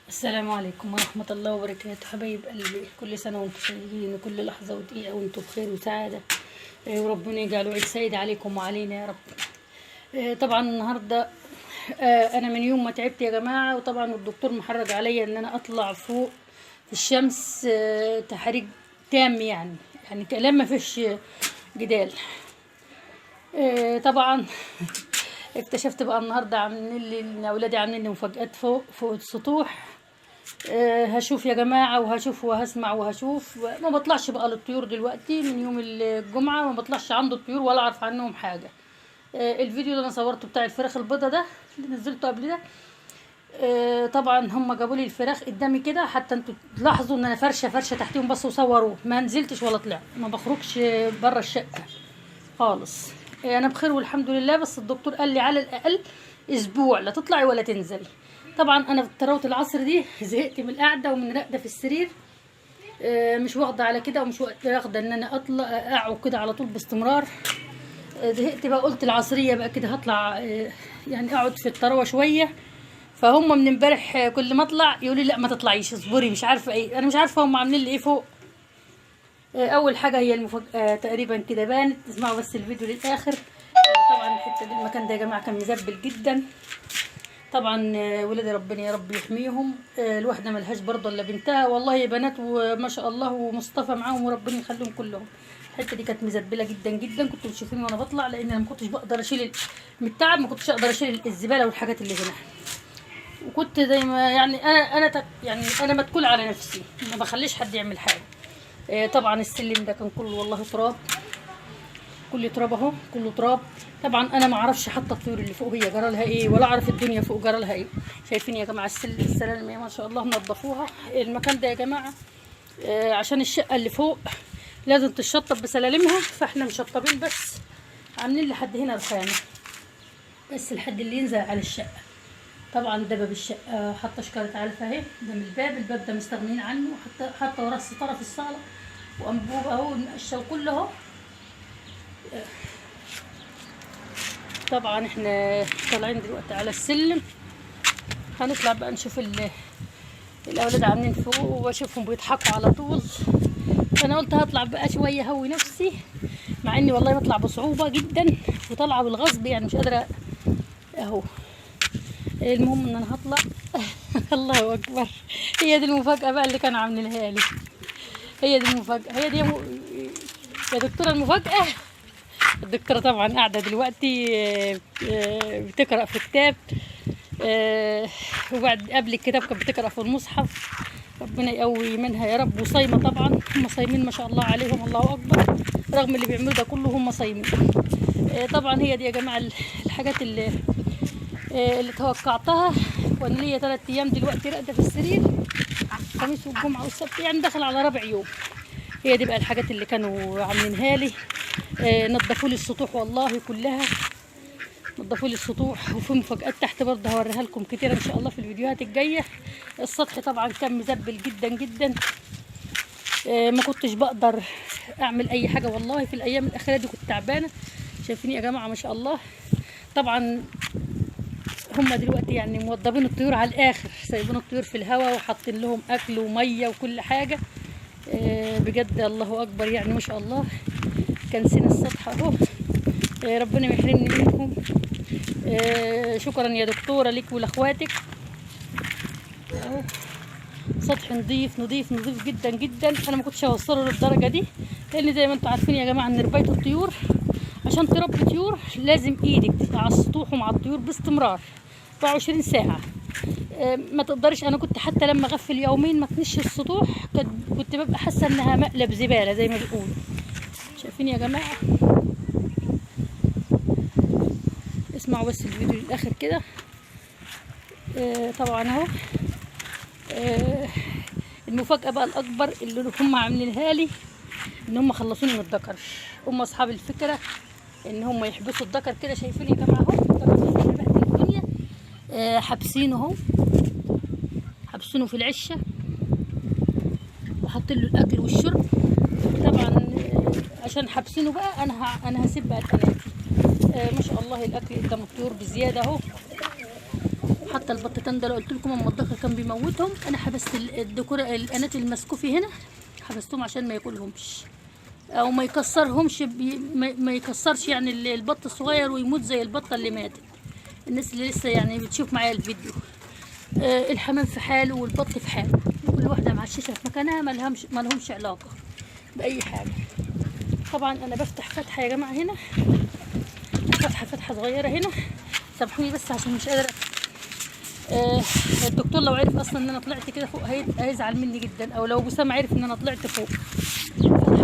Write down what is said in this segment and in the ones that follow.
السلام عليكم ورحمة الله وبركاته. حبايب قلبي، كل سنة وانتم طيبين وكل لحظة ودقيقة وانتم بخير وسعادة، وربنا يجعله عيد سعيد عليكم وعلينا يا رب. طبعا النهاردة أنا من يوم ما تعبت يا جماعة، وطبعا الدكتور محرج عليا إن أنا أطلع فوق في الشمس تحريج تام، يعني كلام ما فيش جدال. طبعا اكتشفت بقى النهارده عاملين لي ان اولادي عاملين لي مفاجآت فوق السطوح. هشوف يا جماعه، وهشوف وهسمع وهشوف. ما بطلعش بقى للطيور دلوقتي من يوم الجمعه، ما بطلعش عند الطيور ولا اعرف عنهم حاجه. الفيديو اللي انا صورته بتاع الفراخ البيضه ده اللي نزلته قبل ده، طبعا هم جابوا لي الفراخ قدامي كده، حتى انتوا تلاحظوا ان انا فرشه تحتيهم بس وصوروه. ما نزلتش ولا طلعت، ما بخرجش بره الشقه خالص. انا بخير والحمد لله، بس الدكتور قال لي على الاقل اسبوع لا تطلعي ولا تنزلي. طبعا انا في تراوة العصر دي زهقت من القعده ومن رقده في السرير. مش واخده على كده، ومش واخده ان انا اطلع اقعد كده على طول باستمرار. زهقت بقى، قلت العصريه بقى كده هطلع، يعني اقعد في التروه شويه. فهم من امبارح كل ما اطلع يقولوا لي لا ما تطلعيش اصبري، مش عارفه ايه. انا مش عارفه هم عاملين لي ايه فوق. اول حاجه هي المفاجاه تقريبا كده بانت، اسمعوا بس الفيديو للاخر. طبعا الحته دي المكان ده يا جماعه كان مزبل جدا. طبعا ولادي ربنا يا رب يحميهم. الواحده ملهاش برضه الا بنتها، والله يا بنات وما شاء الله، ومصطفى معاهم وربنا يخليهم كلهم. الحته دي كانت مزبله جدا جدا، كنتوا بتشوفوني وانا بطلع، لان انا ما كنتش بقدر اشيل من التعب، ما كنتش اقدر اشيل الزباله والحاجات اللي هنا. وكنت زي ما يعني انا متكول على نفسي، ما بخليش حد يعمل حاجه. طبعا السلم ده كان كله والله تراب، كله تراب اهو، كله تراب. طبعا انا ما اعرفش حتى الطيور اللي فوق هي جرى لها ايه، ولا اعرف الدنيا فوق جرى لها ايه. شايفين يا جماعه السلالم ما شاء الله نظفوها. المكان ده يا جماعه عشان الشقه اللي فوق لازم تشطب بسلالمها، فاحنا مشطبين بس، عاملين لحد هنا رخامه بس لحد اللي ينزل على الشقه. طبعا ده باب الشقه حاطه شكاره علفه اهي، ده من الباب ده مستغنيين عنه، حتى ورا الستاره في الصاله، وانبوب اهو المقشه وكله اهو. طبعا احنا طالعين دلوقتي على السلم، هنطلع بقى نشوف الاولاد عاملين فوق، واشوفهم بيضحكوا على طول. فانا قلت هطلع بقى شويه هوي نفسي، مع اني والله بطلع بصعوبه جدا وطالعه بالغصب، يعني مش قادره اهو. المهم ان انا هطلع. الله اكبر، هي دي المفاجاه بقى اللي كانوا عاملينها لي. هي دي المفاجاه، هي دي يا دكتوره المفاجاه. الدكتوره طبعا قاعده دلوقتي بتقرا في كتاب، وبعد قبل الكتاب كانت بتقرا في المصحف. ربنا يقوي منها يا رب. وصايمه طبعا، هم صايمين ما شاء الله عليهم، الله اكبر، رغم اللي بيعملوا ده كله هم صايمين. طبعا هي دي يا جماعه الحاجات اللي توقعتها. وانا ليا 3 ايام دلوقتي راقده في السرير، الخميس والجمعه والسبت، يعني داخل على رابع يوم. هي دي بقى الحاجات اللي كانوا عاملينها لي. نظفوا لي السطوح والله كلها، نظفوا لي السطوح. وفي مفاجآت تحت برضه هوريها لكم كتير ان شاء الله في الفيديوهات الجايه. السطح طبعا كان مزبل جدا جدا، ما كنتش بقدر اعمل اي حاجه والله. في الايام الاخيره دي كنت تعبانه. شايفين يا جماعه ما شاء الله. طبعا هم دلوقتي يعني موضبين الطيور على الاخر، سايبين الطيور في الهواء وحاطين لهم اكل وميه وكل حاجه. بجد الله اكبر، يعني ما شاء الله. كان سن السطح اهو، ربنا ما يحرمني منهم. شكرا يا دكتوره لك ولاخواتك اهو. سطح نظيف نظيف نظيف جدا جدا. انا ما كنتش هوصله للدرجه دي، لان زي ما انتم عارفين يا جماعه ان ربايه الطيور عشان تربي طيور لازم ايدك على السطوح ومع الطيور باستمرار 24 ساعه. ما تقدرش. انا كنت حتى لما اغفل يومين ما تنش السطوح كنت ببقى حاسه انها مقلب زباله زي ما بيقولوا. شايفين يا جماعه؟ اسمعوا بس الفيديو للاخر كده. طبعا اهو. المفاجاه بقى الاكبر اللي هم عاملينها لي، ان هم خلصوني من الذكر. هم اصحاب الفكره ان هم يحبسوا الذكر كده. شايفين يا جماعه اهو؟ طبعا الدنيا حابسينه اهو، حابسينه في العشه، وحاطين له الاكل والشرب. طبعا عشان حابسينه بقى انا هسيب بقى القناتي. ما شاء الله الاكل قدام الطيور بزياده اهو، حتى البطتان ده اللي قلت لكم اما الذكر كان بيموتهم، انا حبست الدكور الانات المسكوفي هنا، حبستهم عشان ما ياكلهمش او ما يكسرهمش ما يكسرش يعني البط الصغير ويموت زي البطه اللي ماتت. الناس اللي لسه يعني بتشوف معايا الفيديو، الحمام في حاله والبط في حاله، كل واحده معششه في مكانها، ما لهمش علاقه باي حاجه. طبعا انا بفتح فتحه يا جماعه هنا، فتحه صغيره هنا، سامحوني بس عشان مش قادره. الدكتور لو عرف اصلا ان انا طلعت كده فوق هيزعل مني جدا، او لو وسام عرف ان انا طلعت فوق.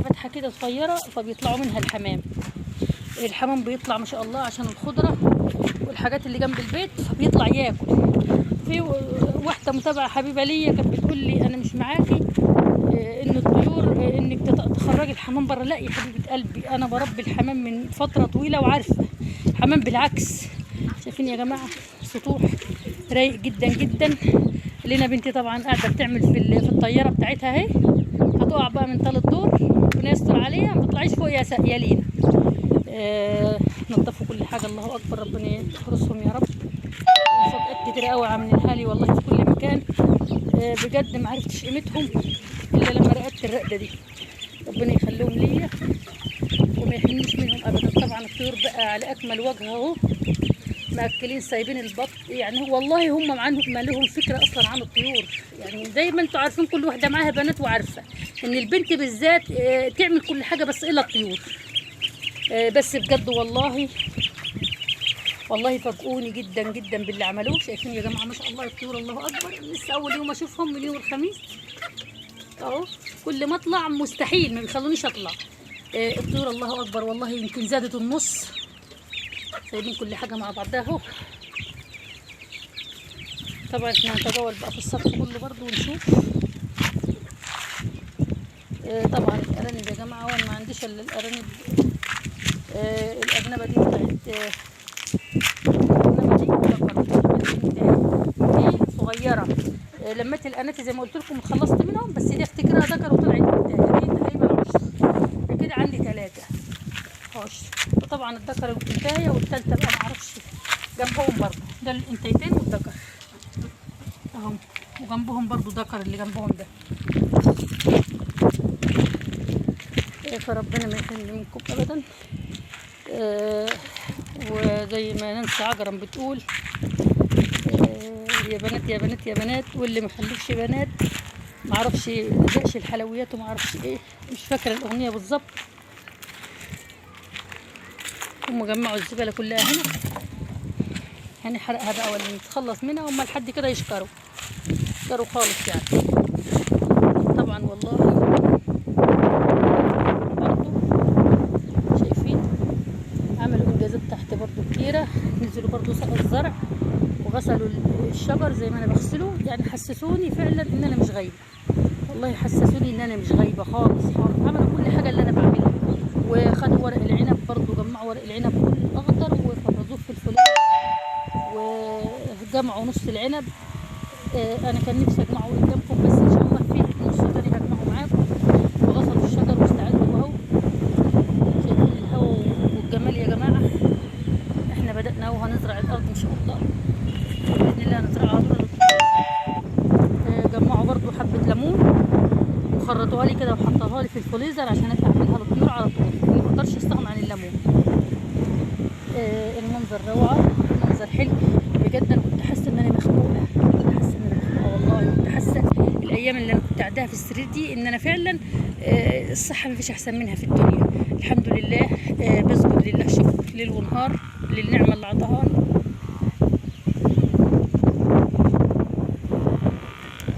فتحه كده صغيره فبيطلعوا منها الحمام بيطلع ما شاء الله عشان الخضره والحاجات اللي جنب البيت، فبيطلع ياكل. في واحده متابعه حبيبه ليا كانت بتقول لي انا مش معاكي ان الطيور انك تخرجي الحمام بره. لا يا حبيبه قلبي، انا بربي الحمام من فتره طويله وعارفه. حمام بالعكس، شايفين يا جماعه سطوح رايق جدا جدا. لنا بنتي طبعا قاعده بتعمل في الطياره بتاعتها اهي، هتقع بقى من 3 دور، ربنا يستر عليها ما تطلعيش فوق يا لينا. نظفوا كل حاجه، الله اكبر، ربنا يحرسهم يا رب. مفاجآت كتير قوي عاملينها لي والله في كل مكان، بجد ما عرفتش قيمتهم الا لما رقدت الرقده دي. ربنا يخليهم ليا وما يحرمنيش منهم ابدا. طبعا الطيور بقى على اكمل وجه اهو، مأكلين سايبين البط، يعني والله هم ما لهم فكره اصلا عن الطيور. يعني زي ما انتم عارفين كل واحده معاها بنات وعارفه ان البنت بالذات تعمل كل حاجه بس الا الطيور. بس بجد والله فاجئوني جدا جدا باللي عملوه. شايفين يا جماعه ما شاء الله الطيور، الله اكبر. لسه اول يوم اشوفهم من يوم الخميس اهو، كل ما اطلع مستحيل ما بيخلونيش اطلع. الطيور الله اكبر والله يمكن زادت النص، سايبين كل حاجه مع بعضها اهو. طبعا احنا هنتجول بقى في الصف كله برضو ونشوف. طبعا الارانب يا جماعه، وانا ما عنديش الا الارانب الاجنبه دي بتاعت دي صغيره. لميت الاناتي زي ما قلت لكم وخلصت منهم، بس دي افتكرها ذكر وطلعت انتايه، دي تقريبا 10. كده عندي 3 10. وطبعا الذكر الانتايه والثالثه بقى ما اعرفش جنبهم برضه، ده الانتايتين والذكر اهم، وجنبهم برضه ذكر اللي جنبهم ده. فربنا ما يحرمني منكم ابدا. وزي ما نانسي عجرم بتقول يا بنات يا بنات يا بنات، واللي ما خلفش بنات ما اعرفش ما دقش الحلويات وما اعرفش ايه، مش فاكره الاغنيه بالظبط. هم جمعوا الزباله كلها هنا، هنحرقها بقى ولا نتخلص منها، هم لحد كده يشكروا خالص يعني. طبعا والله برضو شايفين عملوا انجازات تحت برضو كتيره، نزلوا برضو سقوا الزرع وغسلوا الشجر زي ما انا بغسله. يعني حسسوني فعلا ان انا مش غايبه، والله حسسوني ان انا مش غايبه خالص. عملوا كل حاجه اللي انا بعملها. وخدوا ورق العنب برضو، جمعوا ورق العنب كله اخضر وفرزوه في الفلوس، وجمعوا نص العنب. انا كان نفسي اجمعه قدامكم، بس ان شاء الله في نص تاني هجمعه معاكم. وغسلوا الشجر واستعدوا اهو. شايفين الهوا والجمال يا جماعه. احنا بدأنا اهو هنزرع الارض ان شاء الله باذن الله، هنزرعها دول. جمعوا برضو حبه ليمون وخرطوها لي كده وحطوها لي في الفريزر عشان اعملها للطيور على طول، ما اقدرش استغنى عن الليمون. المنظر روعه، منظر حلو بجد. انا كنت حاسه ان انا مخنوقه، والله كنت حاسه الايام اللي انا كنت قاعداها في السرير دي ان انا فعلا الصحه ما فيش احسن منها في الدنيا. الحمد لله، بذكر لله شكر ليل ونهار للنعمه اللي عطاها لي.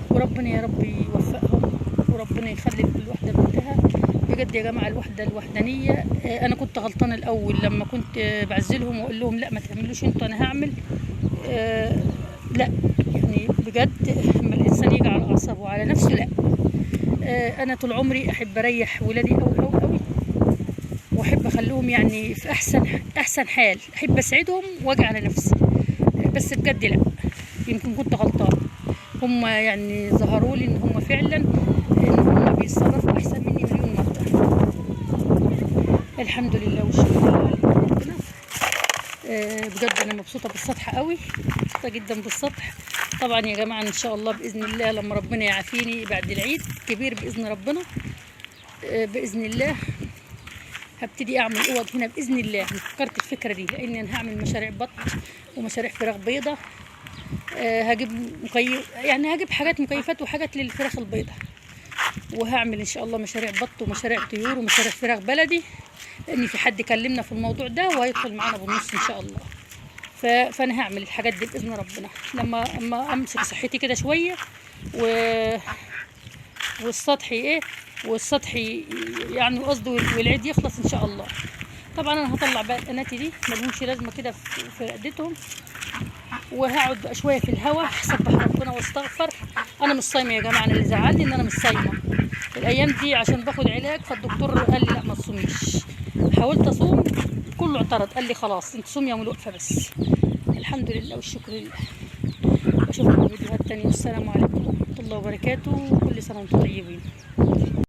وربنا يا رب يوفقهم، وربنا يخلي كل واحده بنتها. بجد يا جماعه الوحده الوحدانيه، انا كنت غلطانه الاول لما كنت بعزلهم واقول لهم لا ما تعملوش انتوا انا هعمل. لا يعني بجد لما الانسان يجي على اعصابه وعلى نفسه لا. انا طول عمري احب اريح ولادي قوي قوي قوي، واحب اخليهم يعني في احسن حال، احب اسعدهم واجي على نفسي. بس بجد لا، يمكن كنت غلطانه. هم يعني ظهروا لي ان هم فعلا ان هم بيتصرفوا احسن مني مليون مره. الحمد لله والشكر لله على ربنا. بجد انا مبسوطه بالسطح قوي، مبسوطه جدا بالسطح. طبعا يا جماعه ان شاء الله باذن الله لما ربنا يعافيني بعد العيد كبير باذن ربنا، باذن الله هبتدي اعمل اوض هنا باذن الله. انا فكرت الفكره دي لان انا هعمل مشاريع بط ومشاريع فراخ بيضه. هجيب يعني هجيب حاجات مكيفات وحاجات للفراخ البيضه، وهعمل ان شاء الله مشاريع بط ومشاريع طيور ومشاريع فراخ بلدي، لان في حد كلمنا في الموضوع ده وهيدخل معانا بالنص ان شاء الله. فانا هعمل الحاجات دي باذن ربنا لما امسك صحتي كده شويه والسطح والسطح يعني قصدي والعيد يخلص ان شاء الله. طبعا انا هطلع بقى القناتي دي ملهمش لازمه كده في رقدتهم، وهقعد بقى شويه في الهوا اسبح ربنا واستغفر. انا مش صايمه يا جماعه، انا اللي زعلني ان انا مش صايمه الايام دي عشان باخد علاج، فالدكتور قال لي لا ما تصوميش. حاولت اصوم كله اعترض، قال لي خلاص انت صومي يوم الوقفه بس. الحمد لله والشكر لله. اشوفكم في فيديوهات تانية، والسلام عليكم ورحمه الله وبركاته، وكل سنه وانتم طيبين.